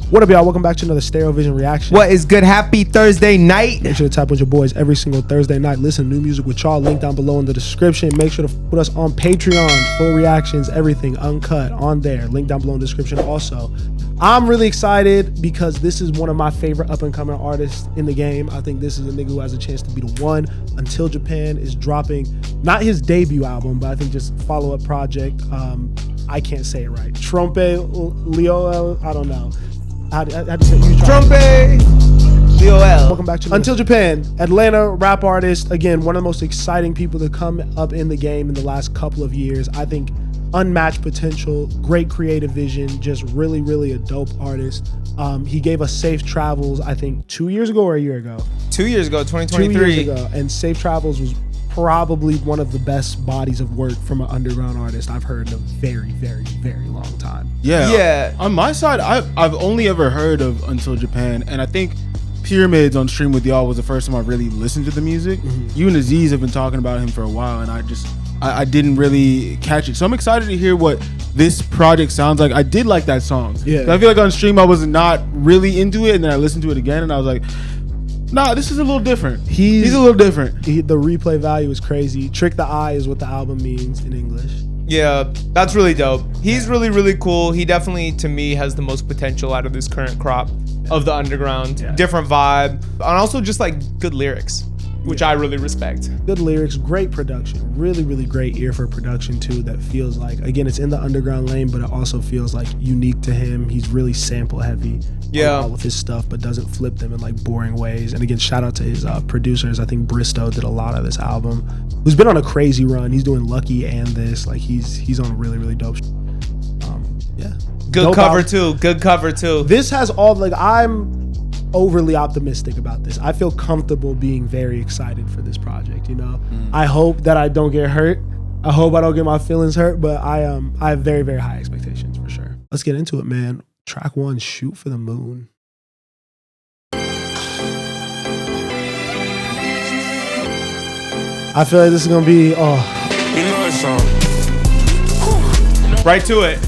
What up, y'all? Welcome back to another Stereo Vision reaction. What is good? Happy Thursday night. Make sure to tap with your boys every single Thursday night. Listen to new music with y'all. Link down below in the description. Make sure to put us on Patreon. Full reactions, everything uncut on there. Link down below in the description. Also, I'm really excited because this is one of my favorite up-and-coming artists in the game. I think this is a nigga who has a chance to be the one. Until Japan is dropping, not his debut album, but I think just follow-up project. I can't say it right. Trompe, Leo, I don't know. How do you say it? Trompe, Leo. Welcome back to Until Japan, Atlanta rap artist. Again, one of the most exciting people to come up in the game in the last couple of years. I think unmatched potential, great creative vision, just really a dope artist. He gave us Safe Travels, I think 2 years ago or a year ago? 2 years ago, 2023. 2 years ago, and Safe Travels was probably one of the best bodies of work from an underground artist I've heard in a very long time. Yeah. On my side, I've only ever heard of Until Japan, and I think Pyramids on Stream with Y'all was the first time I really listened to the music. You and Aziz have been talking about him for a while, and I didn't really catch it. So I'm excited to hear what this project sounds like. I did like that song. Yeah. I feel like on stream I was not really into it, and then I listened to it again and I was like, nah, this is a little different. He's a little different. The replay value is crazy. Trick the Eye is what the album means in English. Yeah, that's really dope. He's really cool. He definitely, to me, has the most potential out of this current crop of the underground. Yeah. Different vibe, and also just like good lyrics, which I really respect. Good lyrics, great production, really great ear for production too. That feels like, again, it's in the underground lane, but it also feels like unique to him. He's really sample heavy. Yeah, with his stuff, but doesn't flip them in like boring ways. And again, shout out to his producers. I think Bristow did a lot of this album. Who's been on a crazy run. He's doing Lucky and this. Like he's on really dope. Yeah, good dope cover album. Too. Good cover too. This has all like I'm overly optimistic about this. I feel comfortable being very excited for this project. You know, I hope that I don't get hurt. I hope I don't get my feelings hurt. But I have very high expectations for sure. Let's get into it, man. Track 1, Shoot for the Moon. I feel like this is gonna be, You know it's on. Right to it.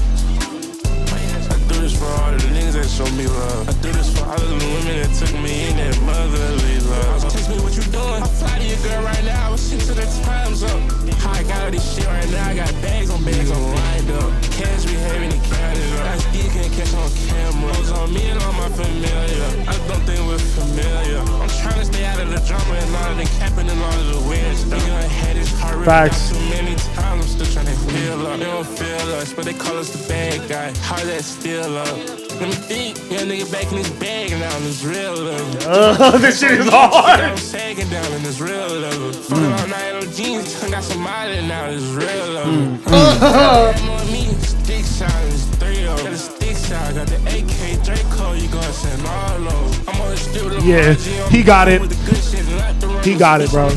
I do this for all of the niggas that show me love. I do this for all of the women that took me in that motherly love. Text me what you doing. I fly to your girl right now. I was 6 of the times up. How I got all this shit right now. I got bags on lined up. Cash behaving in Canada. I still can't catch on camera. It was on me and all my familiar. I don't think we're familiar. I'm trying to stay out of the drama and all of the capping and all of the weird stuff. I had this heart ripped too many times. I'm still trying to feel up. They don't feel us, but they call us the bad guy. How that still up? Let me think. Young nigga back in his bag and now in his real level. This shit is hard. I'm sagging down in this real level. Fucking all night on jeans. Got some money now. It's real level. Me, stick shot is 3-0. Got a stick shot. Got the AK Draco. You gonna send all over. I'm on the street. Yeah, he got it. He got it, bro.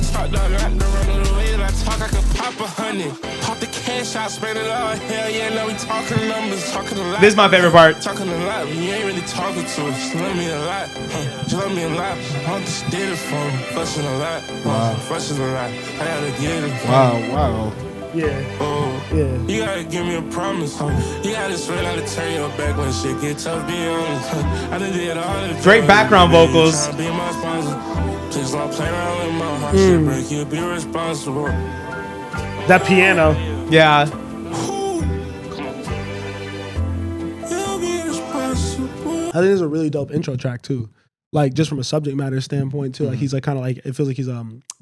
Pop the cash out, spend it all. Hell yeah, now we talking numbers, talking a lot. This is my favorite part. Talking a lot, but you ain't really talking to us. Just love me a lot, just love me a lot. I just did it for me, fussing a lot, fussing a lot. I gotta get it. Wow. Yeah. You gotta give me a promise. You gotta swear not to turn your back when shit get tough. Be honest. I done did all the great background vocals. Be my sponsor. Please don't play around with my heart. Shit break you, be responsible. That piano. Yeah. I think it's a really dope intro track too. Like just from a subject matter standpoint too. Like he's like kind of like, it feels like he's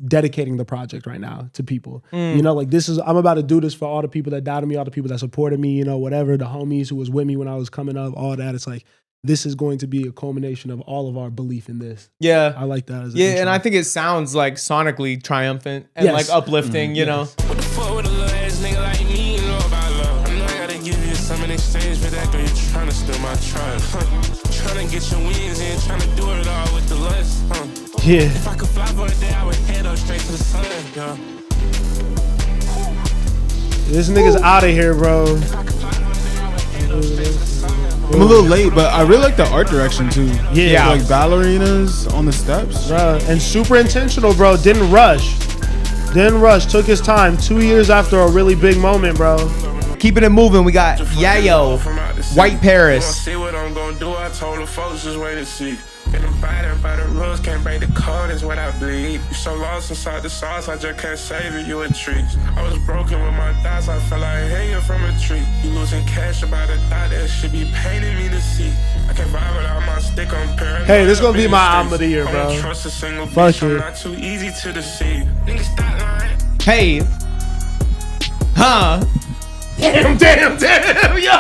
dedicating the project right now to people. You know, like I'm about to do this for all the people that doubted me, all the people that supported me, you know, whatever, the homies who was with me when I was coming up, all that. It's like, this is going to be a culmination of all of our belief in this. Yeah. I like that as an intro. And I think it sounds like sonically triumphant and like uplifting, you know. What the fuck with a little ass nigga like me, you know about love? I know I gotta give you some in exchange for that, girl. You're trying to steal my trust. Trying to get your wings in, trying to do it all with the lust. Yeah. If I could fly for a day, I would head up straight to the sun, yo. This nigga's out of here, bro. I'm a little late, but I really like the art direction too. Yeah. Like ballerinas on the steps. Bro, and super intentional, bro. Didn't rush. Took his time. 2 years after a really big moment, bro. Keeping it moving, we got YAYO. White Paris. See what I'm gonna do, I told the folks just wait and see. Been abiding by the rules, can't break the code, is what I bleed. You so lost inside the sauce, I just can't save it, you a treat. I was broken with my thoughts, I felt like hanging from a tree. You losing cash about a thought that should be paining me to see. I can't vibe without my stick, I'm paranoid. Hey, this gonna be my album of the year, bro. I don't trust a single Fuck bitch, I'm it. not too easy to deceive. Niggas stop lying. Hey. Huh. Damn, yo.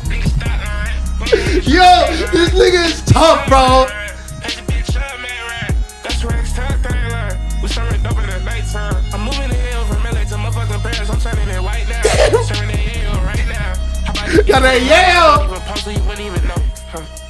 Niggas stop lying. Yo, this nigga is tough, bro. I'm moving the hill from LA to motherfucking Paris. I'm turning it white now. Turning it Yale right now. How about you Got that Yale. even post so you wouldn't even know?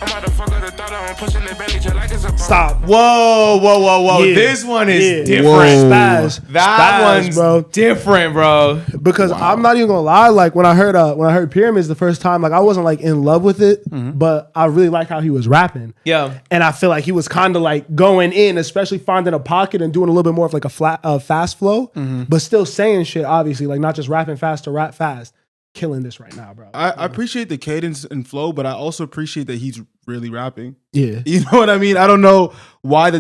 I'm about to fuck up the thought I'm pushing the belly just like it's a Stop. Whoa. Yeah. This one is Yeah. different. Spaz. That Spaz, one's bro. different, bro. Because I'm not even gonna lie, like when I heard Pyramids the first time, like I wasn't like in love with it, but I really liked how he was rapping. Yeah. And I feel like he was kind of like going in, especially finding a pocket and doing a little bit more of like a fast flow, but still saying shit, obviously, like not just rapping fast to rap fast. Killing this right now, bro. I appreciate the cadence and flow, but I also appreciate that he's really rapping. Yeah. You know what I mean? I don't know why I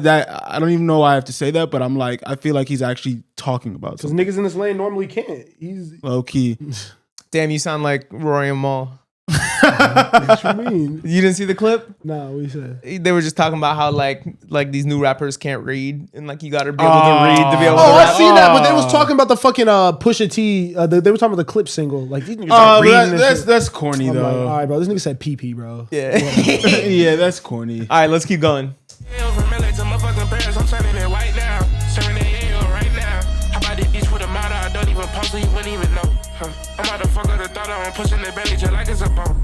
don't even know why I have to say that, but I'm like, I feel like he's actually talking about Because something. niggas in this lane normally can't. He's Low key. Damn, you sound like Rory and Mal. what you mean? You didn't see the clip? Nah, what you said? They were just talking about how like these new rappers can't read and like you got to be able to read to be able to Oh, rap. I seen that, but they was talking about the fucking Pusha T. They were talking about the clip single. Like these niggas Oh, are reading this shit. that's corny I'm like, though. all right, bro. This nigga said PP, bro. Yeah. Yeah, that's corny. All right, let's keep going. From LA to motherfucking Paris. I'm turning it white now. Turning it Yale right now. How about this bitch with a model? I don't even post so you wouldn't even know. I'm about to fuck up the thought I'm pushing the belly just like it's a bone.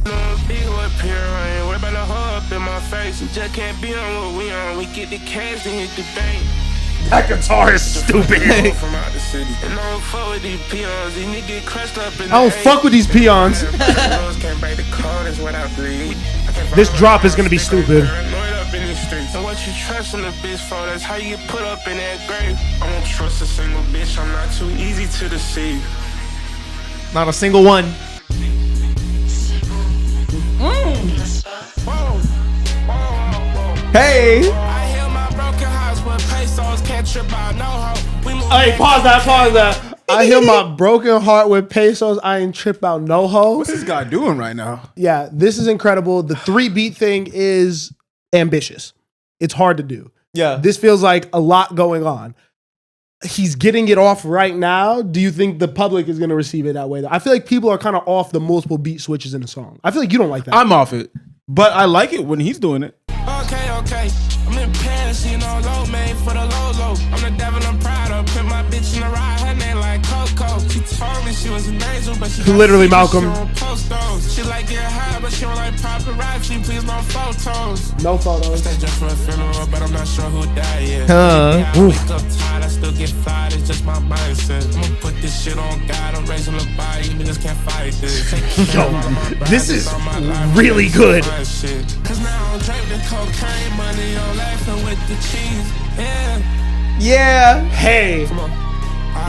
No big up here, I ain't worried about the hoe up in my face. We just can't be on what we on. We get the cash and hit the bank. That guitar is stupid. From out the city. And I don't fuck with these peons. These niggas get crushed up in I don't fuck with these peons. Can't break the code, is what I bleed. This drop is gonna be stupid. So what you trust in a bitch for, that's how you get put up in that grave. I won't trust a single bitch, I'm not too easy to deceive. Not a single one. Hey. I heal my broken house with pesos, can't trip out no hoe. We move Hey, pause that. I heal my broken heart with pesos. I ain't trip out no hoe. What's this guy doing right now? Yeah, this is incredible. The 3-beat thing is ambitious. It's hard to do. Yeah. This feels like a lot going on. He's getting it off right now. Do you think the public is going to receive it that way? I feel like people are kind of off the multiple beat switches in the song. I feel like you don't like that. I'm off it, but I like it when he's doing it. Okay. I'm in Paris, you know, low made for the low. I'm the devil, I'm proud of. Put my bitch in the ride, her name like Coco. She told me she was an angel, but she Literally, Malcolm. She don't post those. She like get high, but she don't like paparazzi. Please no photos. No photos. Stay just for a funeral, but I'm not sure who died yet. Huh. I wake up tired, I still get fired. It's just my mindset. I'ma put this shit on God. I'm raising the body. Niggas can't fight this. Yo, this is really good. Cause now I'm draping cocaine money. I'm laughing with the cheese. Yeah. Yeah. Hey,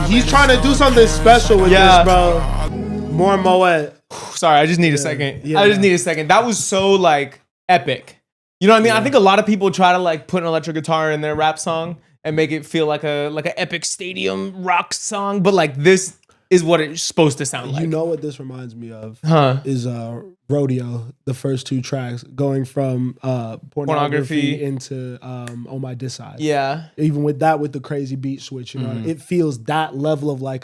he's trying to do something special with Yeah. this, bro. More MOΕT. Sorry, I just need a second. Yeah. I just need a second. That was so like epic. You know what I mean? I think a lot of people try to like put an electric guitar in their rap song and make it feel like an epic stadium rock song, but like this is what it's supposed to sound like. You know what this reminds me of? Huh? Is Rodeo, the first 2 tracks, going from pornography into On My Diss Side. Yeah. Even with the crazy beat switch, you know, it feels that level of like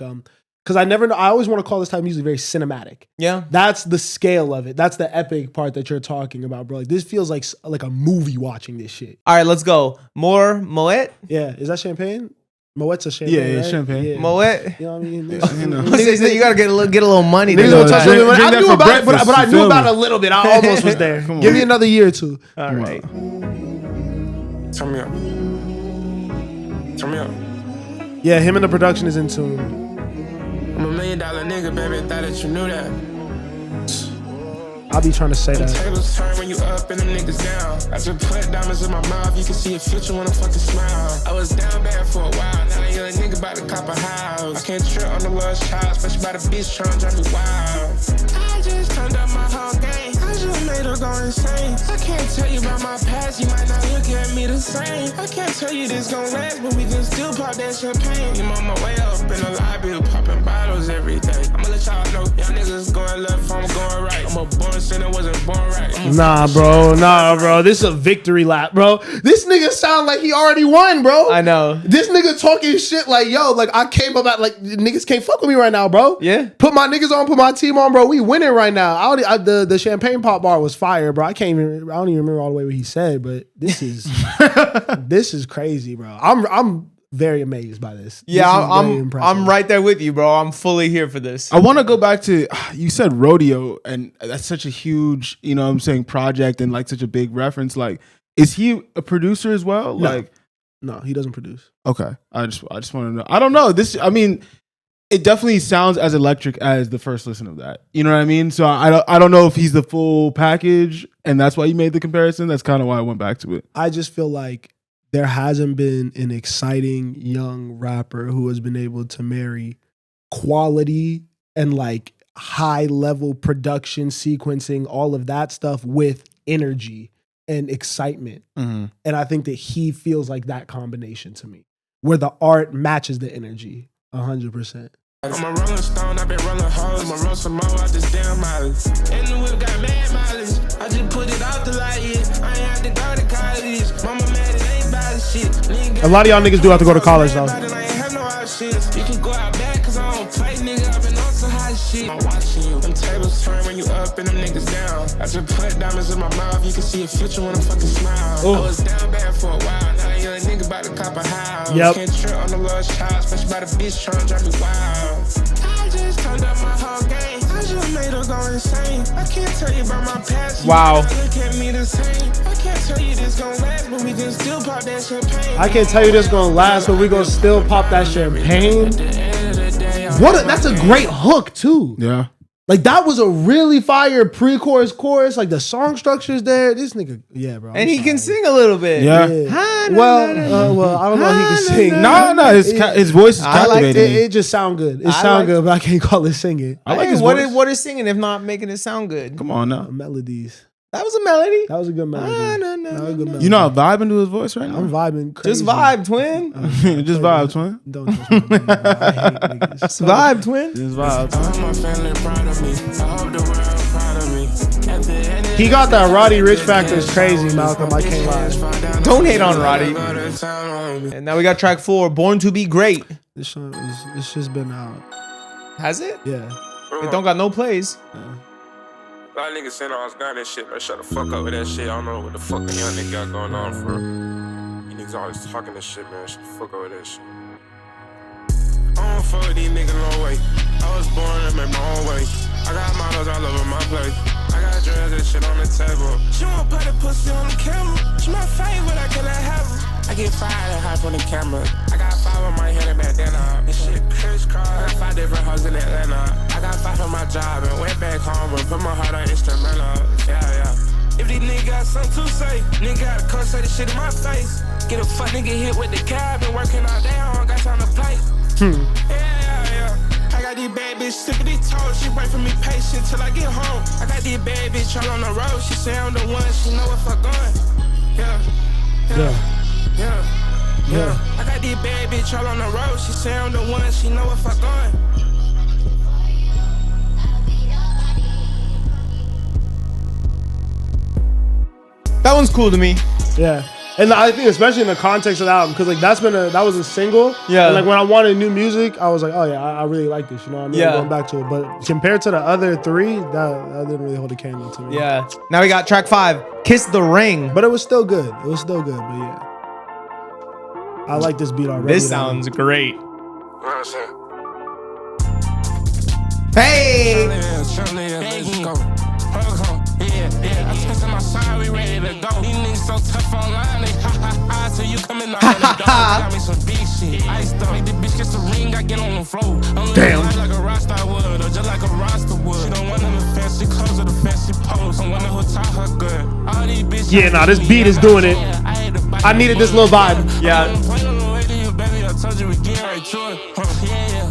because I always want to call this type of music very cinematic. Yeah. That's the scale of it. That's the epic part that you're talking about, bro. Like this feels like a movie watching this shit. All right, let's go. More MOΕT? Yeah, is that champagne? MOET's a champagne. Yeah, right? champagne. Yeah. MOΕT? You know what I mean? You know. You gotta get a little money. Niggas to gonna do touch that. a little bit. Drink I that knew for about it, breakfast, but I you knew feel about me? it a little bit. I almost was there. Come on. Give me another year or two. All right. Turn me up. Turn me up. Yeah, him and the production is in tune. I'm $1 million nigga, baby. Thought that you knew that. I'll be trying to say that. Tables turn when you up and them niggas down. I just put diamonds in my mouth. You can see a future when I fucking smile. I was down bad for a while. Now you're a nigga about to cop a house. I can't trip on the love child, especially by the bitch trying to drive me wild. I just turned up my whole game. insane. I can't tell you about my past, you might not look at me the same. I can't tell you this gon' last, but we can still pop that champagne. I'm on my way up in the lobby, popping bottles every day. I'ma let y'all know, y'all niggas going left, I'm going right. I'm a born sinner, wasn't born right. Nah, bro. This is a victory lap, bro. This nigga sound like he already won, bro. I know. This nigga talking shit like, yo, like I came up at like niggas can't fuck with me right now, bro. Yeah. Put my niggas on, put my team on, bro. We winning right now. The champagne pop bar was fire, bro. I don't even remember all the way what he said, but this is this is crazy, bro. I'm very amazed by this. Yeah, I'm I'm right there with you, bro. I'm fully here for this. I want to go back to, you said rodeo, and that's such a huge, you know what I'm saying, project and like such a big reference. Like, is he a producer as well? No. Like, no, he doesn't produce. okay. I just want to know. I don't know. I mean, it definitely sounds as electric as the first listen of that. You know what I mean? So I don't know if he's the full package, and that's why you made the comparison. That's kind of why I went back to it. I just feel like there hasn't been an exciting young rapper who has been able to marry quality and like high level production, sequencing, all of that stuff with energy and excitement. Mm-hmm. And I think that he feels like that combination to me, where the art matches the energy 100%. I'm a rolling stone, I've been rolling hoes. I'ma roll some more out this damn mileage. And the whip got mad mileage. I just put it out the light, yeah. I ain't had to go to college. Mama mad, it ain't bad shit. A lot of y'all niggas do have to go to college though. I ain't have no options. You can go out back, cause I don't play, nigga. I've been on some hot shit. I'm watching you. Them tables turn when you up and them niggas down. I just put diamonds in my mouth. You can see a future when I fucking smile. Ooh. I was down bad for a while. Now a young nigga about to cop a house. Yep. Can't trip on the love child, especially by the bitch trying to drive me wild. I just turned up my whole game. I just made her go insane. I can't tell you about my past. Wow. Look at me the same. I can't tell you this gon' last, but we can still pop that champagne. I can't tell you this gonna last, but we gonna still pop that champagne. That's a great hook too. Yeah. Like that was a really fire pre-chorus, chorus. Like the song structure's there. This nigga, yeah, bro. And he can sing a little bit. Yeah. Well, I don't know if he can sing. No, his voice is I liked captivating. It just sound good. It I sound like- good, but I can't call it singing. I like Hey, his what voice. is, what is singing if not making it sound good? Come on now. Melodies. That was a melody. That was a good melody. That was a good melody. You not vibing to his voice right I'm now? vibing crazy. Just vibe, twin. Just vibe, twin. Don't judge me, bro. I hate niggas. Just vibe, twin. Just vibe. I hope my family proud of me. I hope the world proud of me. At the end of He got that Roddy Rich factor is crazy, Malcolm. I can't lie. Don't hate on Roddy. And now we got track 4, Born to Be Great. This song it's just been out. Has it? Yeah. It don't got no plays. A lot of niggas saying I was down that shit, but shut the fuck up with that shit. I don't know what the fuck a young nigga got going on for. You niggas always talking this shit, man. Shut the fuck up with that shit. I don't fuck with these niggas no way. I was born and made my own way. I got models all over my place. I got drugs and shit on the table. She won't put the pussy on the camera. She my favorite, I can let have her. I get fired and hide from the camera. I got 5 on my head and back then this shit crisscross. I got 5 different hoes in Atlanta. I got 5 from my job and went back home and put my heart on instrumental. Yeah. If these niggas got something to say, nigga gotta come say this shit in my face. Get a fuck nigga hit with the cab. Been working all day, I don't got time to play. Yeah. I got these bad bitch sick of these toes. She wait for me patient till I get home. I got these bad bitch all on the road. She say I'm the one, she know if I'm going. Yeah. I got these bad bitch all on the road. She say I'm the one, she know if I'm going. That one's cool to me. Yeah. And I think especially in the context of the album, because like that was a single. Yeah. And like when I wanted new music, I was like, oh yeah, I really like this. You know what I mean? Yeah. Going back to it. But compared to the other 3, that didn't really hold a candle to me. Yeah. Now we got track 5, Kiss the Ring. But it was still good. But yeah. I like this beat already. This sounds great. What I'm saying? Hey! Yeah. I touched my side, we ready to go. These niggas so tough online, they ha. So you coming out on the door, got me some big shit. I used to make the bitch kiss the ring, I get on the floor. I'm damn. Like a rockstar would, or just like a roster would. She don't want them the fancy clothes or the fancy pose. I wonder who taught her good. All these bitches. Yeah, nah, this beat is doing it. I needed this little vibe. Yeah. Baby, I told you again, right to it. Yeah.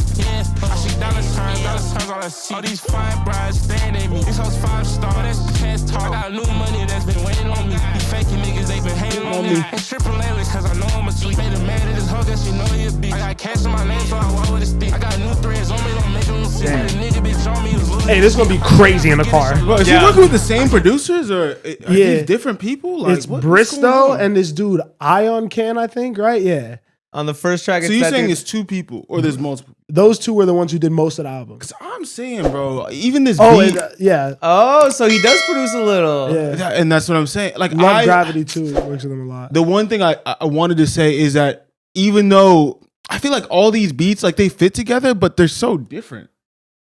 I see dollar signs all wanna see all these fine brides staring at me. This house 5-star, that's chance talk. I got new money that's been waiting on me. These faking niggas, they been hating on me. Ain't tripping lately, cause I know I'm a tweet. Made a man of this hoe, guess you know he a beast. I got cash in my name, so I walk with a stick. I got new threads on me, don't make them see. The nigga bitch on me was losing. Hey, this is gonna be crazy in the car. Bro, is he working with the same producers or are these different people? Like, It's Bristow and this dude Ion Can, I think, right? Yeah. On the first track, So you're saying it's 2 people or there's multiple? Those 2 were the ones who did most of the album. Cause I'm saying, bro, even this Oh, beat, yeah. Oh, so he does produce a little. Yeah. and that's what I'm saying. Like, Love Gravity too. It works with them a lot. the one thing I wanted to say is that even though I feel like all these beats, like they fit together, but they're so different.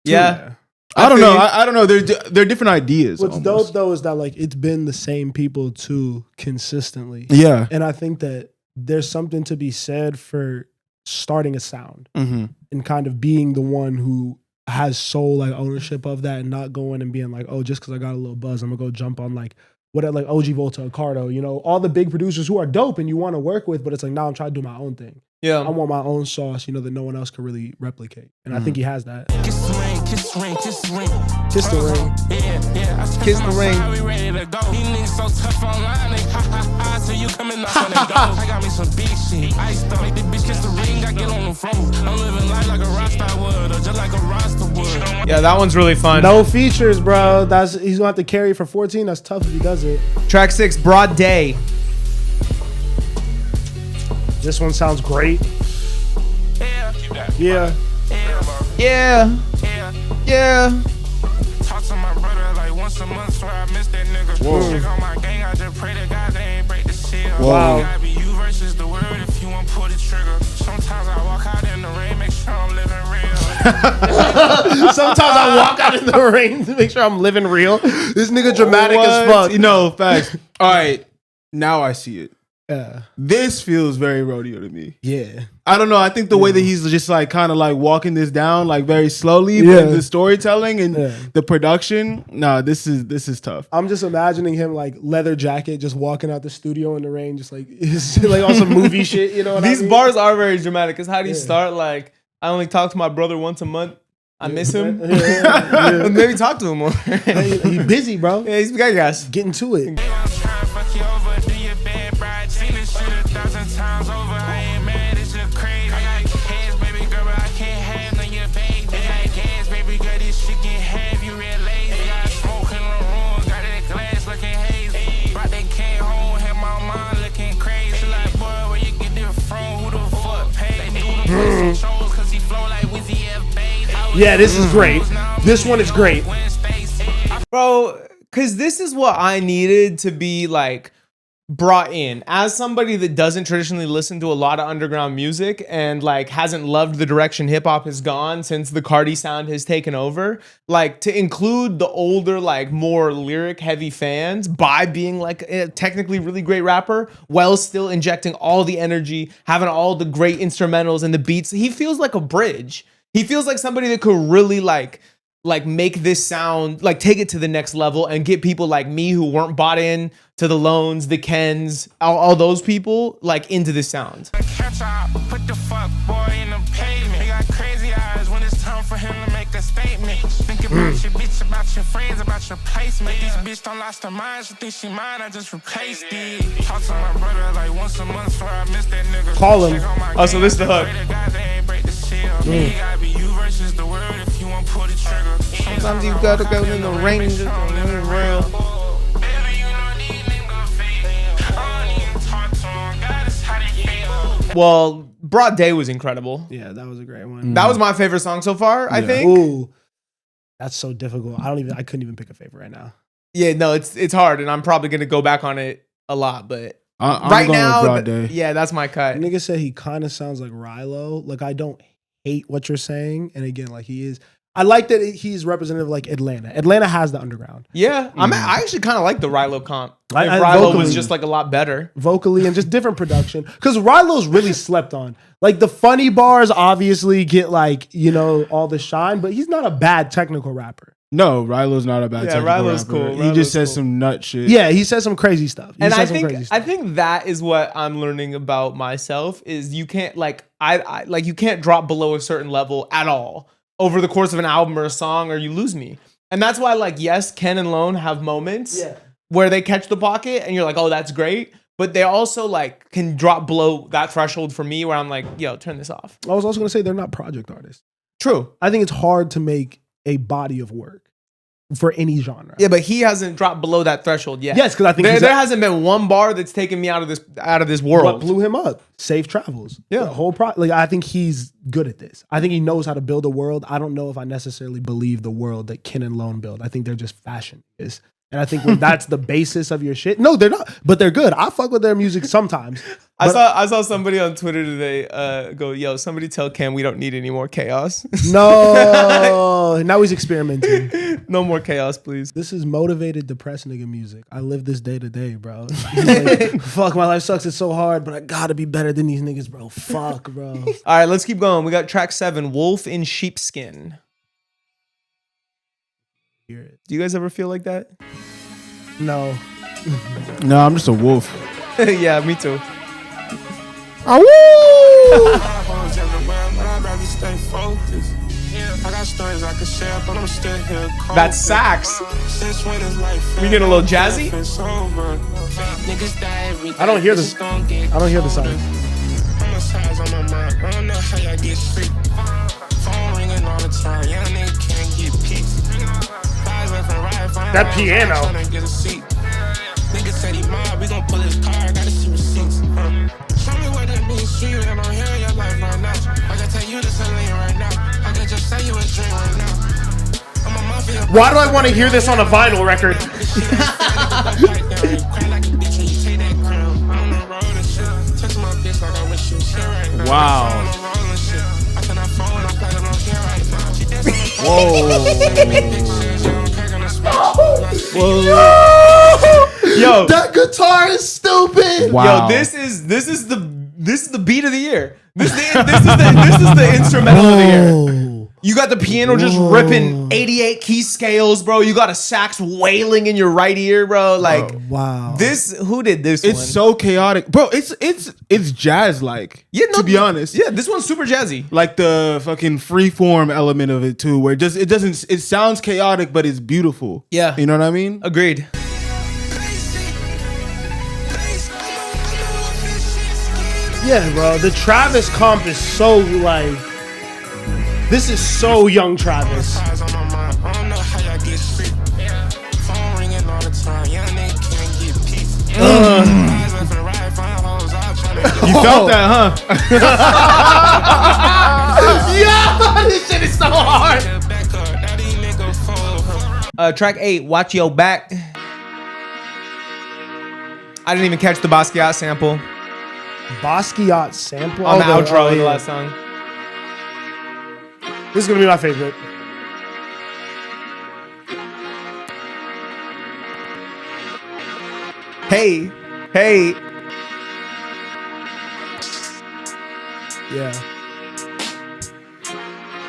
Yeah. I don't know. I don't know. They're different ideas. What's almost. dope though is that like it's been the same people too consistently. Yeah. And I think that there's something to be said for starting a sound Mm-hmm. and kind of being the one who has sole like ownership of that and not going and being like, oh, just because I got a little buzz, I'm gonna go jump on like like OG Volta, Cardo, you know, all the big producers who are dope and you want to work with, but it's like now I'm trying to do my own thing. Yeah. I want my own sauce, you know, that no one else can really replicate. And I think he has that. Kiss the ring, kiss the ring, kiss the ring. Kiss the ring. Yeah. Kiss the ring. We ready to go. These niggas so tough online. They ha. So you coming up on that dough. I got me some big shit. I used to make the bitch kiss the ring. I get on the phone. I'm living life like a rock star would, or just like a roster would. Yeah, that one's really fun. No features, bro. He's gonna have to carry for 14. That's tough if he does it. Track 6, Broad Day. This one sounds great. Yeah. Yeah. Talk to my brother like once a month, swear I miss that nigga. Check on my gang, I just pray to God they ain't break the seal. Wow. Gotta be you versus the world if you want to pull the trigger. Sometimes I walk out in the rain, make sure I'm living real. Sometimes I walk out in the rain to make sure I'm living real. This nigga dramatic as fuck. You know, facts. All right. Now I see it. Yeah. This feels very rodeo to me. Yeah. I don't know. I think the way that he's just like kind of like walking this down like very slowly, Yeah. but the storytelling and Yeah. the production, this is tough. I'm just imagining him like leather jacket, just walking out the studio in the rain, just like on some movie shit, you know what These I mean? bars are very dramatic. Because how do you Yeah. start? Like, I only talk to my brother once a month. I miss him. Yeah. Maybe talk to him more. He busy, bro. Yeah, he's got gas. Getting to it. I'm trying to fuck you over, do your bad bride. Seen this shit 1,000 times over. I ain't mad, it's just crazy. I got cash, baby girl, but I can't have none of your baby. I got gas, baby girl, this shit can have you real lazy. Got smoke in the room, got that glass looking hazy. Brought that can home, had my mind looking crazy. Like, boy, where you get this from? Who the fuck paid? Do the pussy shows, cause he flow like Wizzy F. Yeah, this is great. This one is great. Bro, because this is what I needed to be like brought in as somebody that doesn't traditionally listen to a lot of underground music and like hasn't loved the direction hip hop has gone since the Cardi sound has taken over. Like to include the older, like more lyric heavy fans by being like a technically really great rapper while still injecting all the energy, having all the great instrumentals and the beats. He feels like a bridge. He feels like somebody that could really like make this sound, like take it to the next level and get people like me who weren't bought in to the Loans, the Kens, all those people like into this sound. Catch up, put the fuck boy in the pavement. He got crazy eyes when it's time for him to make a statement. Think about your bitch, about your friends, about your placement. This bitch don't lost her mind, she think she mine, I just replaced it. Talk to my brother like once a month, swear I miss that nigga. Call him. Oh, so this is the hook. You gotta be you versus the world if you want to pull the trigger. Sometimes you gotta go in the rain just to live real. Well, Broad Day was incredible. Yeah, that was a great one. That was my favorite song so far, I think. Ooh, that's so difficult. I couldn't even pick a favorite right now. Yeah, no, it's hard, and I'm probably gonna go back on it a lot, but I'm right going now, with Broad Day. yeah, that's my cut. Nigga said he kind of sounds like Rilo. Like I don't hate what you're saying, and again, like he is. I like that he's representative like Atlanta. Atlanta has the underground. Yeah, I actually kind of like the Rilo comp. If I Rilo vocally- was just like a lot better. Vocally and just different production. Because Rilo's really slept on. Like the funny bars obviously get like, you know, all the shine, but he's not a bad technical rapper. No, Rilo's not a bad Yeah, technical Rilo's rapper. cool. He Rilo's just says cool. some nut shit. Yeah, he says some crazy stuff. And I think that is what I'm learning about myself is you can't like I like you can't drop below a certain level at all. over the course of an album or a song, or you lose me. And that's why, like, yes, Ken and Lone have moments where they catch the pocket and you're like, oh, that's great. But they also like can drop below that threshold for me where I'm like, yo, turn this off. I was also gonna say they're not project artists. True. I think it's hard to make a body of work for any genre. Yeah, but he hasn't dropped below that threshold yet. Yes, because I think there hasn't been one bar that's taken me out of this world. What blew him up? Safe Travels. Yeah. The whole like I think he's good at this. I think he knows how to build a world. I don't know if I necessarily believe the world that Ken and Lone build. I think they're just fashion is. And I think when that's the basis of your shit, no, they're not, but they're good. I fuck with their music sometimes. I saw somebody on Twitter today go, yo, somebody tell Cam we don't need any more chaos. No, now he's experimenting. No more chaos, please. This is motivated, depressed nigga music. I live this day to day, bro. Like, fuck, my life sucks. It's so hard, but I gotta be better than these niggas, bro. Fuck, bro. All right, let's keep going. We got track 7, Wolf in Sheepskin. Do you guys ever feel like that? No. No, I'm just a wolf. Yeah, me too. That's sax. We get a little jazzy. I don't hear this. I don't hear the song. That piano. Nigga said he mob, we gon' pull his car, gotta see receipts. Show me what it means to you, and I'm here in your life right now. I can tell you this ain't right now. I can just say you a dream right now. I'm a mafia. Why do I want to hear this on a vinyl record? Wow. Whoa. Yo, that guitar is stupid. Wow. Yo, this is the beat of the year. This is the instrumental of the year. You got the piano just ripping 88 key scales, bro. You got a sax wailing in your right ear, bro. Like, wow. Who did this It's one? so chaotic. Bro, it's jazz like. Yeah, no, to be honest. Yeah, this one's super jazzy. Like the fucking freeform element of it too, where it sounds chaotic, but it's beautiful. Yeah. You know what I mean? Agreed. Yeah, bro. The Travis comp is so like. This is so young Travis. You felt that, huh? Yeah, this shit is so hard. Track 8, Watch Your Back. I didn't even catch the Basquiat sample Basquiat sample on the outro of the last song. This is gonna be my favorite. Hey. Yeah.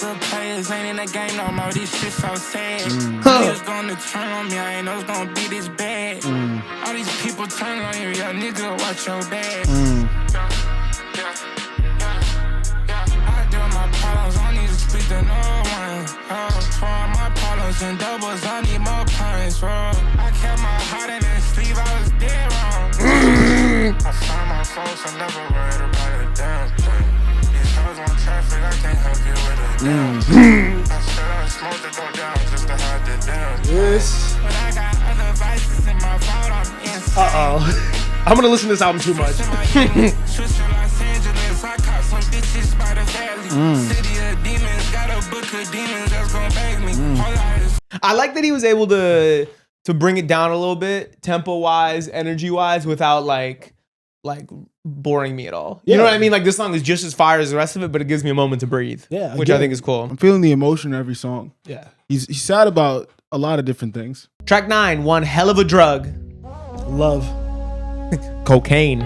Real players ain't in the game no more. These shit so sad. Niggas gonna turn on me. I ain't know it's gonna be this bad. All these people turn on you. Yo, nigga, watch your back. I do my problems. I need to speak to no one. For my problems and doubles, I need more points, bro. I kept my heart in that sleeve. I was dead wrong. I found my folks. I never worried about a damn thing. These hoes want traffic. I can't help you with a damn thing. I said I smoked to go down just to have the damn thing. This. But I got other vices in my fault. I'm insane. I'm gonna listen to this album too much. I like that he was able to bring it down a little bit, tempo wise, energy wise, without like boring me at all. You know what I mean? Like this song is just as fire as the rest of it, but it gives me a moment to breathe. Yeah, which I think is cool. I'm feeling the emotion in every song. Yeah. He's sad about a lot of different things. Track 9, One Hell of a Drug. Love. Cocaine.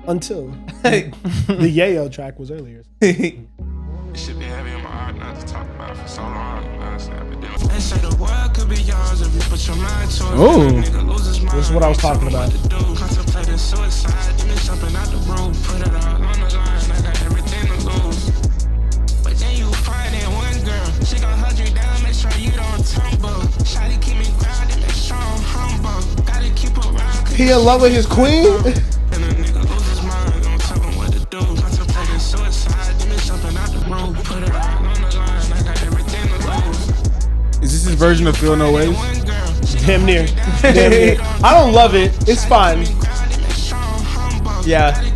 Until the YAYO track was earlier. It should be heavy on my heart not to talk about for so long. They say the world could be yours if you put your mind to it. Oh, this is what I was talking about. Contemplating suicide, demons jumping out the roof, put it all on the line. I got everything to lose, but then you find He in love with his queen? And a nigga lose his mind, don't tell him what to do. Contemplating suicide, then jumping out the road. Put it all on the line, I got everything to lose. Is this his version of Feel No Ways? Damn near. Damn near. I don't love it. It's fine. Yeah.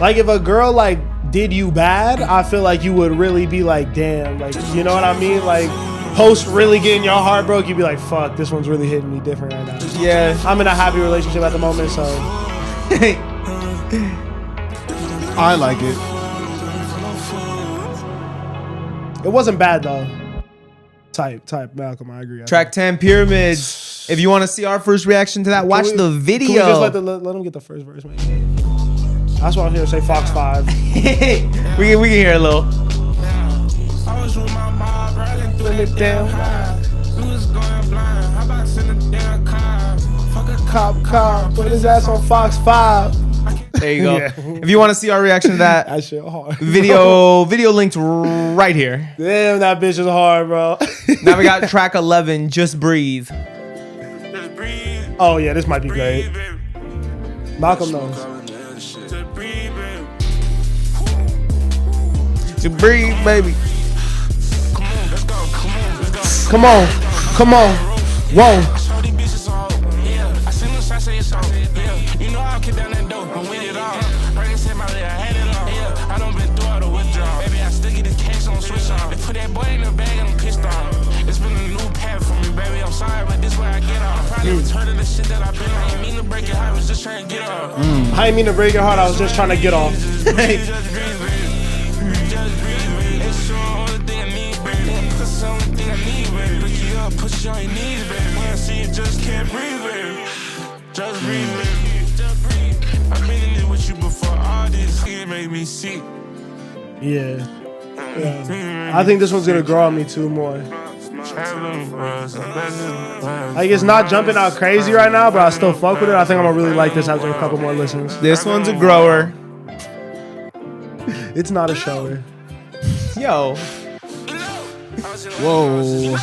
Like if a girl like did you bad, I feel like you would really be like, damn, like, you know what I mean? Like post really getting your heart broke, you'd be like, fuck, this one's really hitting me different right now. Yeah. I'm in a happy relationship at the moment, so I like it. it wasn't bad though. Type, Malcolm, I agree. Track 10, Pyramids. If you want to see our first reaction to that, watch the video. Can we just let him get the first verse, man? That's why I'm here to say Fox 5. we can hear a little. I was with my mob, riding through the damn high. We was going blind, how about send a damn car? Fuck a Cop, put his ass on Fox 5. There you go. Yeah. If you want to see our reaction to that, That shit hard. video linked right here. Damn, that bitch is hard, bro. Now we got track 11, Just Breathe. Just breathe, Oh yeah, this might be great. baby. Malcolm knows. Just breathe, baby. Just breathe, baby. Come on, let's go, come on, let's go. Come on. Whoa. I saw these bitches all, yeah. I seen them shots, say it's all, yeah. You know I'll kick down that door, I'm with it all. Right inside my leg, I had it all, yeah. I done been through all the withdrawal. Baby, I still get the cash on switch on. They put that boy in the bag and I'm pissed off. It's been a new path for me, baby. I'm sorry, but this way I get off. Probably returning the shit that I've been. I ain't mean to break it, I was just trying to get off. I didn't mean to break your heart. I was just trying to get off. Just breathe, baby. Just breathe, baby. It's the only thing I need, baby. Pussy, the only thing I need, baby. Pick you up, push you on your knees, baby. When I see you, just can't breathe, baby. Just breathe, baby. Just breathe. I've been in it with you before. All this shit made me sick. Yeah. I think this one's gonna grow on me too more. Like it's not jumping out crazy right now, but I still fuck with it. I think I'm gonna really like this after a couple more listens. This one's a grower. It's not a shower. Yo. Whoa.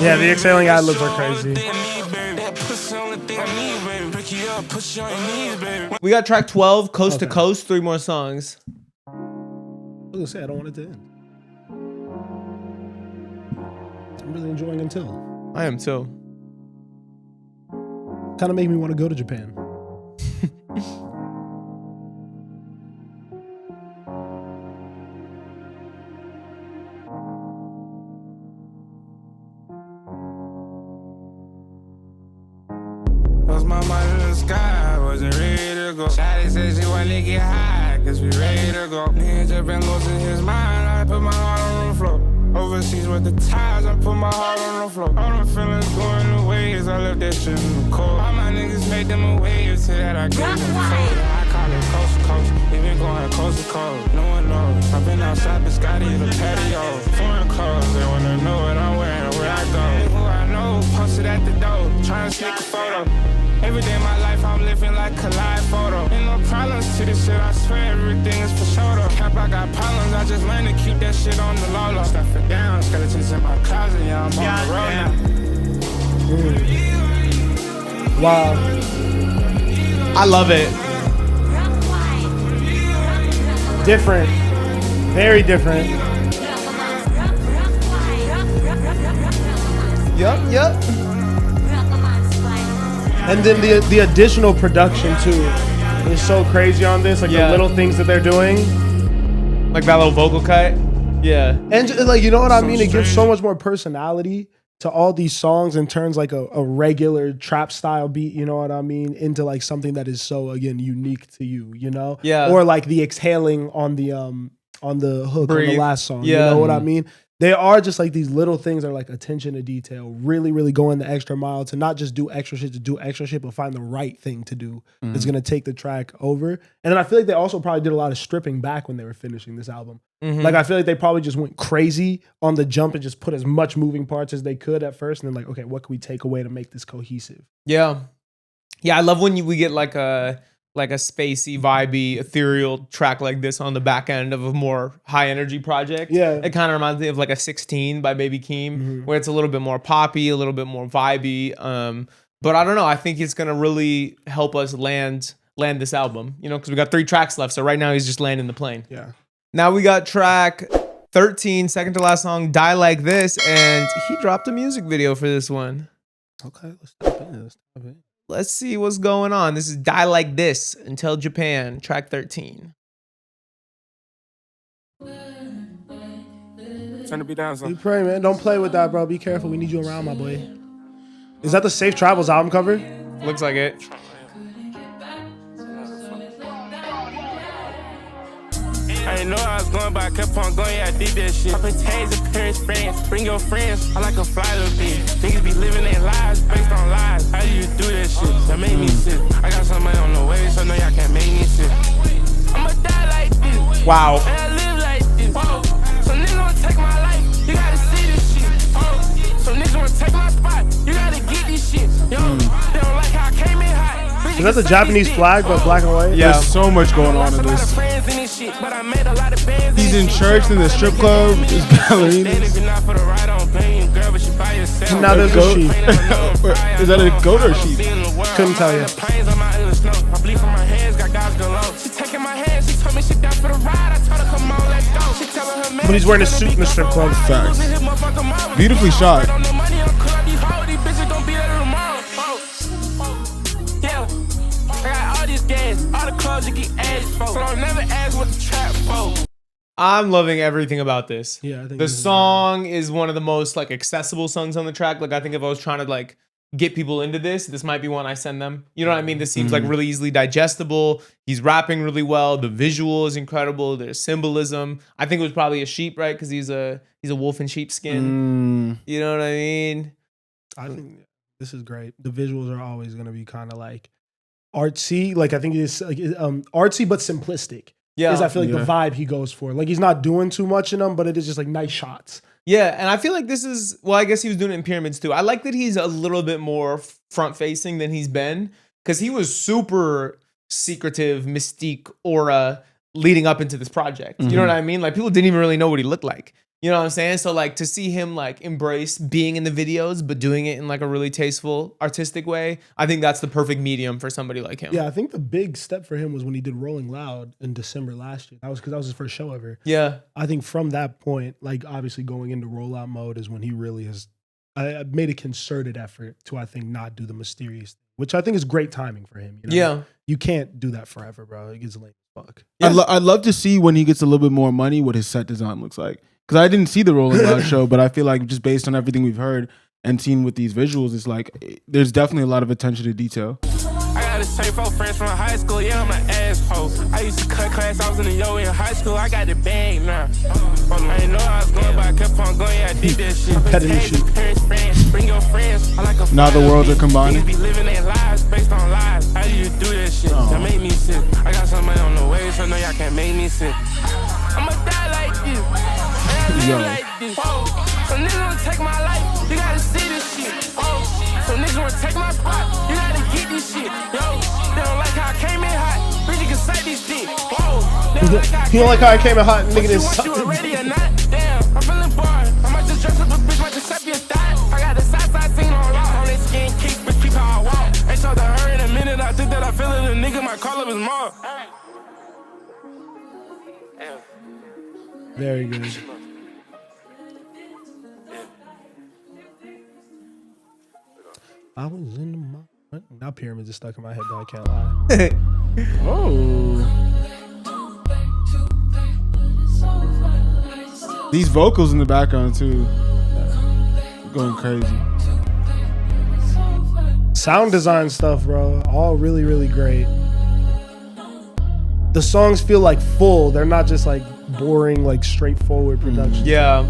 Yeah, the exhaling ad-libs are crazy. We got track 12, Coast to Coast, 3 more songs. I was gonna say I don't want it to end. I'm really enjoying Until. I am too. Kind of make me want to go to Japan. Lost my mind in the sky, wasn't ready to go. Shawty said she wanna get high, cause we ready to go. Nigga just been losing his mind, I put my heart on the floor. Overseas with the ties, I put my heart on the floor. All the feelings going to waste, I left that shit in the cold. All my niggas made them away, to that I gave them the fold. I call it coast to coast, we been going coast to coast. No one knows, I've been outside Biscotti in the patio. Foreign clothes, they wanna know what I'm wearing, where I go. Who I know, posted at the door, trying to sneak a photo. Every day of my life, I'm living like Collide photo. Ain't no problems to this shit, I swear everything is for sure though. Cap, I got problems, I just learned to keep that shit on the low low. Stuff it down, skeletons in my closet, yeah, I'm on the road now. Wow. I love it. Different. Very different. Yup. And then the additional production too is so crazy on this. Like Yeah. the little things that they're doing. Like that little vocal cut. Yeah. And like, you know what I mean? It gives so much more personality to all these songs and turns like a regular trap style beat, you know what I mean, into like something that is so, again, unique to you, you know? Yeah. Or like the exhaling on the hook on Breathe. the last song. Yeah. You know what I mean? They are just like these little things that are like attention to detail, really, really going the extra mile to not just do extra shit to do extra shit, but find the right thing to do that's going to take the track over. And then I feel like they also probably did a lot of stripping back when they were finishing this album. Like I feel like they probably just went crazy on the jump and just put as much moving parts as they could at first. And then like, okay, what can we take away to make this cohesive? Yeah. Yeah, I love when we get like a spacey, vibey, ethereal track like this on the back end of a more high energy project. Yeah. It kind of reminds me of like a 16 by Baby Keem, where it's a little bit more poppy, a little bit more vibey. But I don't know. I think it's gonna really help us land this album, you know, because we got 3 tracks left. So right now he's just landing the plane. Yeah. Now we got track 13, second to last song, Die Like This, and he dropped a music video for this one. Okay, let's stop it. Let's see what's going on. This is Die Like This, Until Japan, track 13. Turn the beat down, son. You pray, man. Don't play with that, bro. Be careful. We need you around, my boy. Is that the Safe Travels album cover? Looks like it. I didn't know I was going, but I kept on going, yeah, I did that shit. Poppin' tags and Paris friends, bring your friends, I like a fly little bitch. Niggas be living their lives based on lies. How do you do that shit? That made me sick. I got some money on the way, so no, y'all can't make me sick. I'ma die like this. Wow. And I live like this. Whoa. So niggas wanna take my life, you gotta see this shit. Oh. So niggas wanna take my spot, you gotta get this shit. Yo, they don't like how I came in hot. Is that the Japanese flag, but black and white? Yeah. There's so much going on in this. He's in church in the strip club. There's ballerinas. Now there's a sheep. Is that a goat or a sheep? Couldn't tell you. But he's wearing a suit in the strip club. Facts. Beautifully shot. I'm loving everything about this. Yeah, I think the song is one of the most like accessible songs on the track. Like I think if I was trying to like get people into this might be one I send them. You know what I mean? This seems like really easily digestible. He's rapping really well. The visual is incredible. There's symbolism. I think it was probably a sheep, right? Because he's a wolf in sheepskin. You know what I mean? I think this is great. The visuals are always going to be kind of like artsy. Like I think it's like artsy but simplistic. Yeah, I feel like the vibe he goes for. Like he's not doing too much in them, but it is just like nice shots. Yeah, and I feel like this is, well, I guess he was doing it in Pyramids too. I like that he's a little bit more front-facing than he's been, because he was super secretive, mystique aura leading up into this project. You know what I mean? Like people didn't even really know what he looked like. You know what I'm saying? So like to see him like embrace being in the videos, but doing it in like a really tasteful, artistic way, I think that's the perfect medium for somebody like him. Yeah, I think the big step for him was when he did Rolling Loud in December last year. That was because that was his first show ever. Yeah. I think from that point, like obviously going into rollout mode is when he really has made a concerted effort to, I think, not do the mysterious thing, which I think is great timing for him. You know? Yeah. You can't do that forever, bro. It gets lame as fuck. Yeah. I'd love to see when he gets a little bit more money what his set design looks like. Because I didn't see the Rolling Loud show, but I feel like just based on everything we've heard and seen with these visuals, it's like there's definitely a lot of attention to detail. I got the same 4 friends from high school, yeah, I'm an asshole. I used to cut class, I was in the yo in high school, I got the bag now. I didn't know I was going, but I kept on going, yeah, I did that shit. Friends, bring your friends. I like a now the worlds are combining. Be living their lives based on lies. How do you do that shit? That make me sick. I got somebody on the way, so no, y'all can't make me sick. I'ma die like this. Yo. Like this. So niggas wanna take my life, you gotta see this shit. So niggas wanna take my spot, you gotta get this shit. Yo, they don't like how I came in hot, bitch, you can say this shit. You don't like how I came in hot, nigga, this You ready or not? Damn, I'm feeling bored. I might just dress up a bitch like the Giuseppe thigh. I got the side scene on lock. On that skin kick, bitch, keep how I walk. Ain't talked to her in a minute, I think that I feel it, a nigga might call up his mom. Very good. I was in the mud. Now Pyramids is stuck in my head, though, I can't lie. These vocals in the background too, going crazy. Sound design stuff, bro, all really, really great. The songs feel like full. They're not just like boring, like straightforward production. Yeah.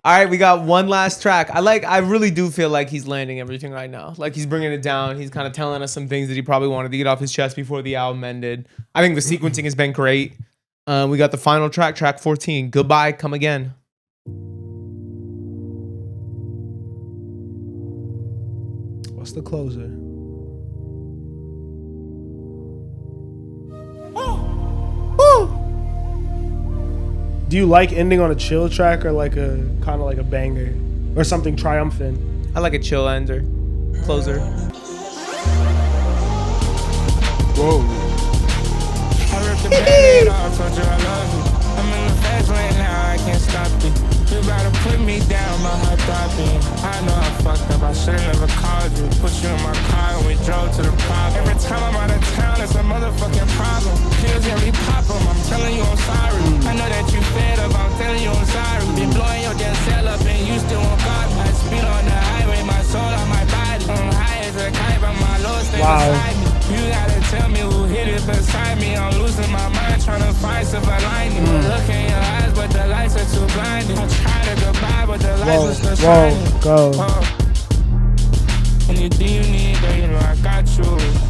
All right, we got one last track. I really do feel like he's landing everything right now. Like he's bringing it down. He's kind of telling us some things that he probably wanted to get off his chest before the album ended. I think the sequencing has been great. We got the final track, track 14. Goodbye, Come Again. What's the closer? Do you like ending on a chill track or like a kind of like a banger or something triumphant? I like a chill ender, closer. Whoa. I ripped the band-aid off, told you I love you. I'm in the fast lane now, I can't stop it. You gotta put me down, my heart throbbing. I know I fucked up, I should've never called you. Put you in my car and we drove to the problem. Every time I'm out of town, it's a motherfucking problem. Pills every pop 'em, I'm telling you I'm sorry. I know that you fed up, I'm telling you I'm sorry. Been blowing your damn cell up and you still won't guard me. I speed on the highway, my soul on my body. I'm high as a kite, but my low stay beside me. You gotta tell me who hit it beside me. I'm losing my mind, trying to find silver lining. Look in your eyes, but the lights are too blinding. I try to goodbye, but the lights are still shining. Go. Anything you need, girl, you know I got you.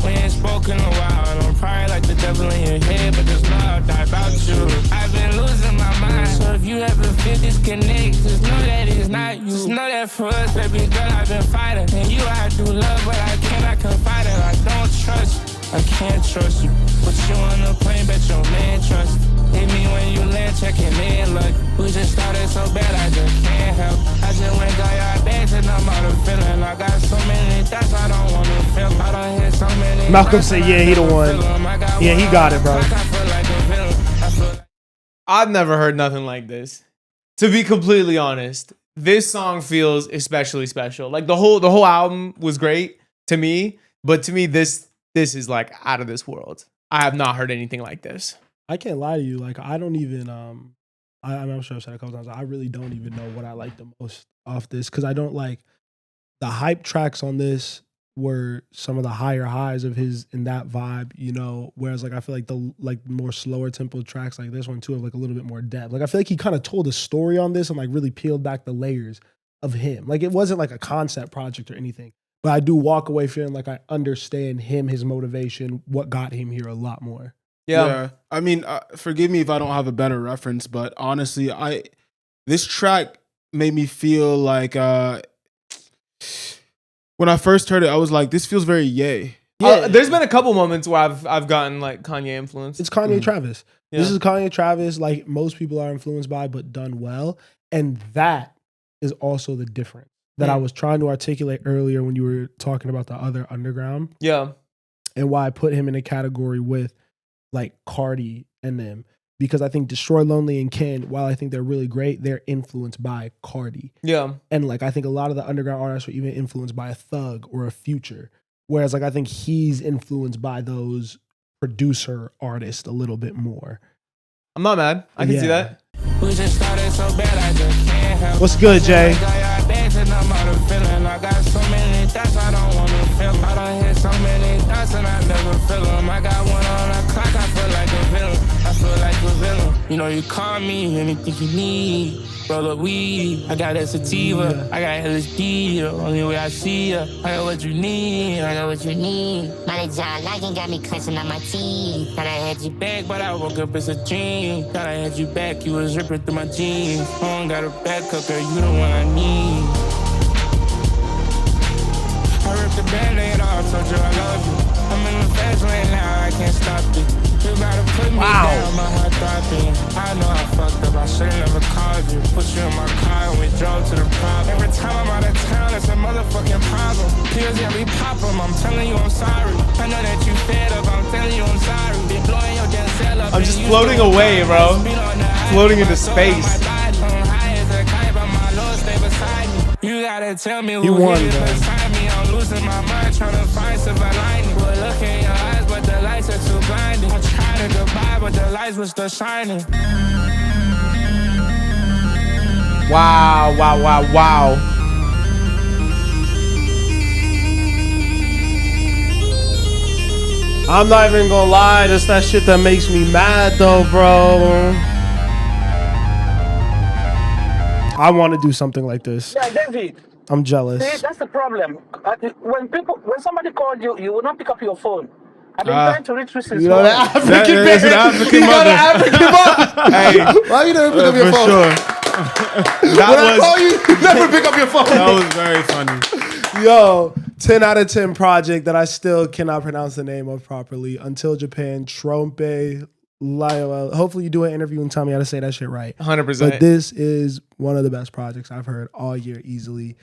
We ain't spoken a while, and I'm probably like the devil in your head, but just know I'll die about you. I've been losing my mind, so if you ever feel disconnect, just know that it's not you. Just know that for us, baby girl, I've been fighting. And you, I do love, but I cannot confide in. I don't trust you, I can't trust you. Put you on the plane, bet your man trust you. Hit me when you land, checking in, look. We just started so bad, I just can't help. I just went got your bags and I'm out of feeling. I got so many thoughts I don't want to feel. I don't hear so many. Malcolm said, yeah, he the one. Yeah, he got it, bro. I've never heard nothing like this. To be completely honest, this song feels especially special. Like the whole album was great to me, but to me this is like out of this world. I have not heard anything like this. I can't lie to you. Like I don't even I'm sure I've said it a couple times. I really don't even know what I like the most off this because I don't like the hype tracks on this were some of the higher highs of his in that vibe, you know. Whereas like I feel like the more slower tempo tracks like this one too have like a little bit more depth. Like I feel like he kind of told a story on this and like really peeled back the layers of him. Like it wasn't like a concept project or anything. But I do walk away feeling like I understand him, his motivation, what got him here a lot more. Yeah. I mean, forgive me if I don't have a better reference, but honestly, this track made me feel like when I first heard it, I was like, this feels very Ye. Yeah. There's been a couple moments where I've gotten like Kanye influence. It's Kanye Travis. Yeah. This is Kanye Travis, like most people are influenced by, but done well. And that is also the difference that I was trying to articulate earlier when you were talking about the other underground. Yeah. And why I put him in a category with like Cardi and them. Because I think Destroy Lonely and Ken, while I think they're really great, they're influenced by Cardi. Yeah. And like I think a lot of the underground artists are even influenced by a Thug or a Future. Whereas like I think he's influenced by those producer artists a little bit more. I'm not mad. I can see that. We just started so bad, I just can't help. What's good, Jay? I got so many thoughts I don't want to feel. I don't hear so many thoughts and I never feel them. I got one on the clock, I feel like a villain. I feel like a villain. You know, you call me anything you need. Roll up weed, I got that sativa, I got LSD, the only way I see ya. I got what you need, I got what you need. My John Liking got me clenching on my teeth. Thought I had you back, but I woke up as a dream. Thought I had you back, you was ripping through my jeans. I don't got a back up, girl, you the one I need. I ripped the band-aid off, told you I love you. I'm in the fast lane now, I can't stop it. You gotta put me down, my heart throbbing. I know I fucked up, I should've never called you. Put you in my car and we drove to the problem. Every time I'm out of town, it's a motherfucking problem. Pills every pop 'em, I'm telling you I'm sorry. I know that you fed up, I'm telling you I'm sorry. Been blowing your damn cell up. I'm just floating away, bro. Floating into space. You gotta tell me He who won, hit it bro. beside me. I'm losing my mind, trying to find silver lining. But look in your eyes, but the lights are too blinding. I tried to goodbye, but the lights were still shining. Wow. I'm not even gonna lie, that's that shit that makes me mad though, bro. I want to do something like this. Yeah, David. I'm jealous. See, that's the problem. When somebody called you, you will not pick up your phone. I've been trying to reach you since You know morning. that African That is an man. African He got mother. an African mother. Hey, Why you never pick up your For phone? sure. When I call you, you never pick up your phone. That was very funny. Yo, 10 out of 10 project that I still cannot pronounce the name of properly. Until Japan, trompe, YAYO. Hopefully you do an interview and tell me how to say that shit right. 100%. But this is one of the best projects I've heard all year easily.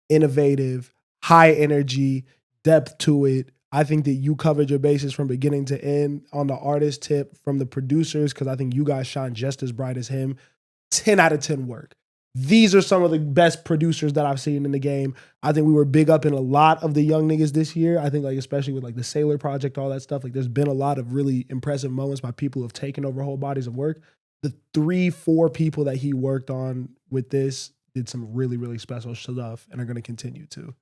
Innovative, high energy, depth to it. I think that you covered your bases from beginning to end on the artist tip, from the producers, because I think you guys shine just as bright as him. 10 out of 10 work. These are some of the best producers that I've seen in the game. I think we were big up in a lot of the young niggas this year. I think like especially with like the Sailor Project, all that stuff. Like there's been a lot of really impressive moments by people who have taken over whole bodies of work. The 3-4 people that he worked on with this did some really, really special stuff and are going to continue to.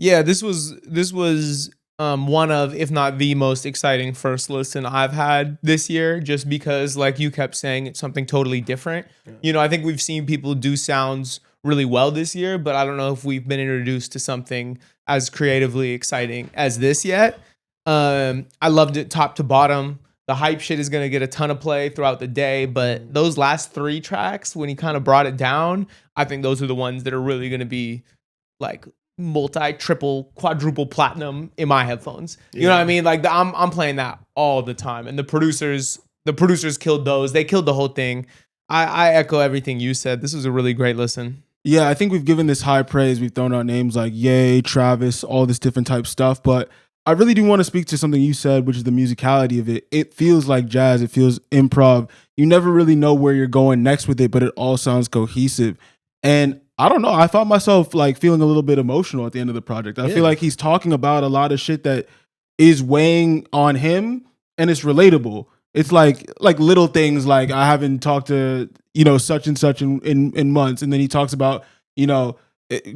Yeah, this was one of, if not the most exciting first listen I've had this year, just because, like you kept saying, it's something totally different. Yeah. You know, I think we've seen people do sounds really well this year, but I don't know if we've been introduced to something as creatively exciting as this yet. I loved it top to bottom. The hype shit is going to get a ton of play throughout the day, but those last 3 tracks, when he kind of brought it down, I think those are the ones that are really going to be like multi, triple, quadruple platinum in my headphones. You know what I mean? Like I'm playing that all the time. And the producers killed those. They killed the whole thing. I echo everything you said. This was a really great listen. Yeah, I think we've given this high praise. We've thrown out names like Ye, Travis, all this different type stuff. But I really do want to speak to something you said, which is the musicality of it. It feels like jazz. It feels improv. You never really know where you're going next with it, but it all sounds cohesive. And I don't know. I found myself like feeling a little bit emotional at the end of the project. I feel like he's talking about a lot of shit that is weighing on him, and it's relatable. It's like little things like I haven't talked to, such and such in months. And then he talks about,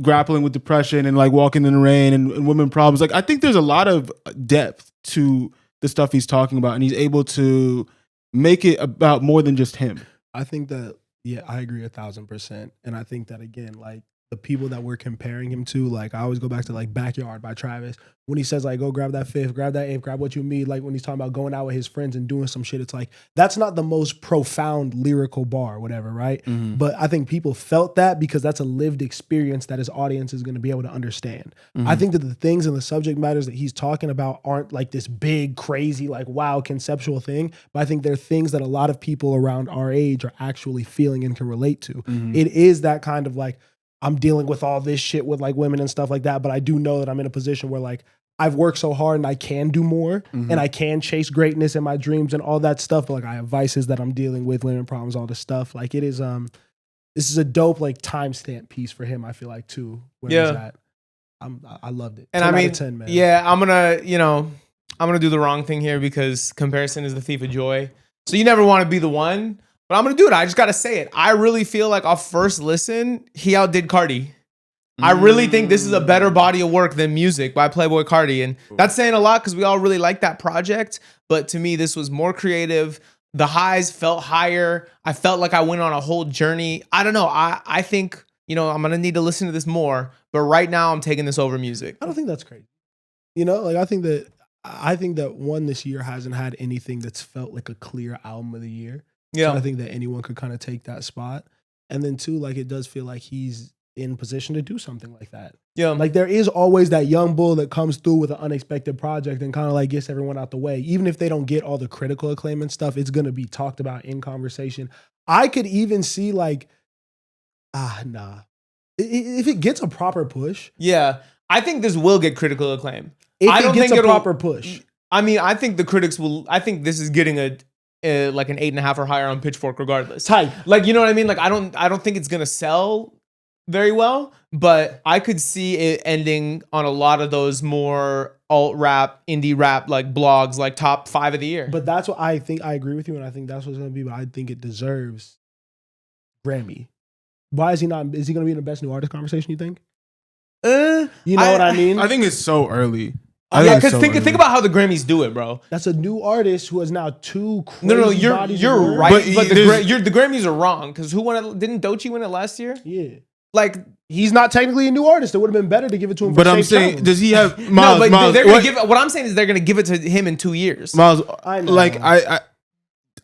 grappling with depression and like walking in the rain and women problems. Like I think there's a lot of depth to the stuff he's talking about, and he's able to make it about more than just him. I think that, yeah, I agree 1,000%. And I think that again, like the people that we're comparing him to, like I always go back to like Backyard by Travis. When he says like, go grab that fifth, grab that eighth, grab what you need. Like when he's talking about going out with his friends and doing some shit, it's like, that's not the most profound lyrical bar, whatever, right? Mm-hmm. But I think people felt that because that's a lived experience that his audience is going to be able to understand. Mm-hmm. I think that the things and the subject matters that he's talking about aren't like this big, crazy, like wow, conceptual thing. But I think they're things that a lot of people around our age are actually feeling and can relate to. Mm-hmm. It is that kind of like, I'm dealing with all this shit with like women and stuff like that, but I do know that I'm in a position where like I've worked so hard and I can do more and I can chase greatness in my dreams and all that stuff. But like I have vices that I'm dealing with, women problems, all this stuff. Like it is, this is a dope like timestamp piece for him. I feel like too. Where he's at. I loved it. And I mean, out of 10, man. Yeah, I'm gonna do the wrong thing here because comparison is the thief of joy. So you never want to be the one. But I'm going to do it. I just got to say it. I really feel like off first listen, he outdid Cardi. I really think this is a better body of work than Music by Playboi Carti. And that's saying a lot because we all really like that project. But to me, this was more creative. The highs felt higher. I felt like I went on a whole journey. I don't know. I think, I'm going to need to listen to this more. But right now, I'm taking this over Music. I don't think that's crazy. Like I think that one this year hasn't had anything that's felt like a clear album of the year. Yeah, so I think that anyone could kind of take that spot. And then 2, like it does feel like he's in position to do something like that. Yeah. Like there is always that young bull that comes through with an unexpected project and kind of like gets everyone out the way. Even if they don't get all the critical acclaim and stuff, it's going to be talked about in conversation. I could even see like, if it gets a proper push. Yeah. I think this will get critical acclaim. If it gets a proper push. I mean, I think the critics will, I think this is getting like an 8.5 or higher on Pitchfork regardless. Tight. Like, you know what I mean? Like, I don't think it's going to sell very well, but I could see it ending on a lot of those more alt rap, indie rap, like blogs, like top 5 of the year. But that's what I think. I agree with you. And I think that's what's going to be, but I think it deserves Grammy. Why is he not? Is he going to be in the best new artist conversation, you think? You know what I mean? I think it's so early. I Yeah, think because it's so think early. about how the Grammys do it, bro. That's a new artist who has now 2 crazy No, bodies you're of work. right, But but there's- the Grammys are wrong because who won it? Didn't Doechii win it last year? Yeah. Like, He's not technically a new artist. It would have been better to give it to him. But for I'm safe saying, travels. does he have no, Miles? but Miles, they're gonna what- give. What I'm saying is they're gonna give it to him in 2 years. Miles, I know. like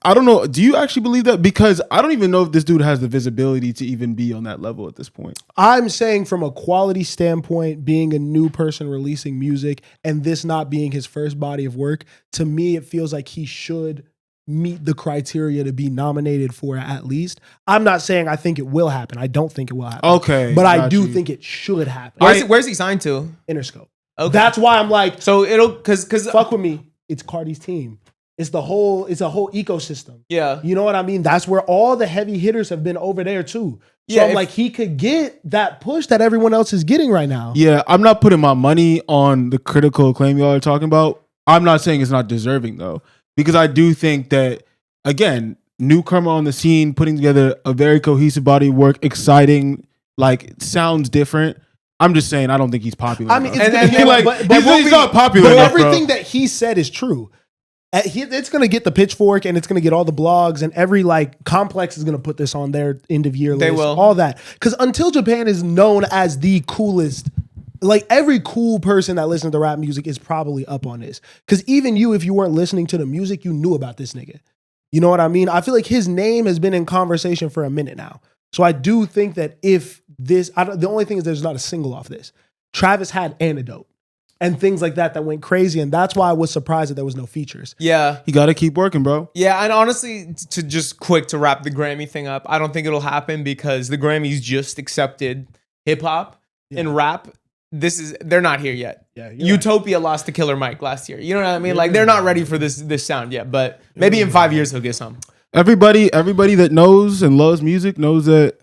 I don't know. Do you actually believe that? Because I don't even know if this dude has the visibility to even be on that level at this point. I'm saying from a quality standpoint, being a new person releasing music and this not being his first body of work, to me, it feels like he should meet the criteria to be nominated for it at least. I'm not saying I think it will happen. I don't think it will happen. Okay, But I got do you. think it should happen. Where's he signed to? Interscope. Okay. That's why I'm like, So it'll because fuck with me. It's Cardi's team. It's a whole ecosystem. yeah. You know what I mean? That's where all the heavy hitters have been over there too. So Yeah, I'm if- like, he could get that push that everyone else is getting right now. Yeah, I'm not putting my money on the critical acclaim y'all are talking about. I'm not saying it's not deserving though, because I do think that, again, newcomer on the scene, putting together a very cohesive body of work, exciting, like it sounds different. I'm just saying I don't think he's popular. I mean, enough. it's And- gonna and get, like, but he's not popular But enough, bro. everything that he said is true. It's gonna get the pitchfork, and it's gonna get all the blogs, and every like complex is gonna put this on their end of year list. They will. All that, because Until Japan is known as the coolest. Like every cool person that listens to rap music is probably up on this. Because even you, if you weren't listening to the music, you knew about this nigga. You know what I mean? I feel like his name has been in conversation for a minute now. So I do think that if this, the only thing is there's not a single off this. Travis had Antidote and things like that went crazy. And that's why I was surprised that there was no features. Yeah. You got to keep working, bro. Yeah, and honestly, to just quick to wrap the Grammy thing up, I don't think it'll happen because the Grammys just accepted hip hop and rap. They're not here yet. Yeah, Utopia lost to Killer Mike last year. You know what I mean? Like they're not ready for this sound yet, but maybe in 5 years he'll get some. Everybody that knows and loves music knows that.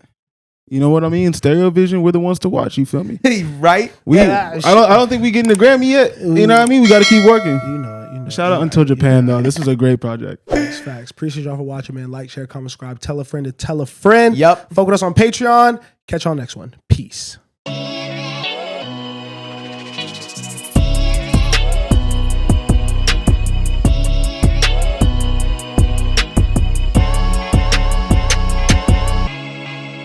You know what I mean? Stereo Vision, we're the ones to watch. You feel me? Right? Yeah, I don't think we getting the Grammy yet. You know what I mean? We got to keep working. You know. Shout out Until Japan though. This is a great project. Facts. Appreciate y'all for watching, man. Like, share, comment, subscribe. Tell a friend to tell a friend. Yep. Fuck with us on Patreon. Catch y'all next one. Peace.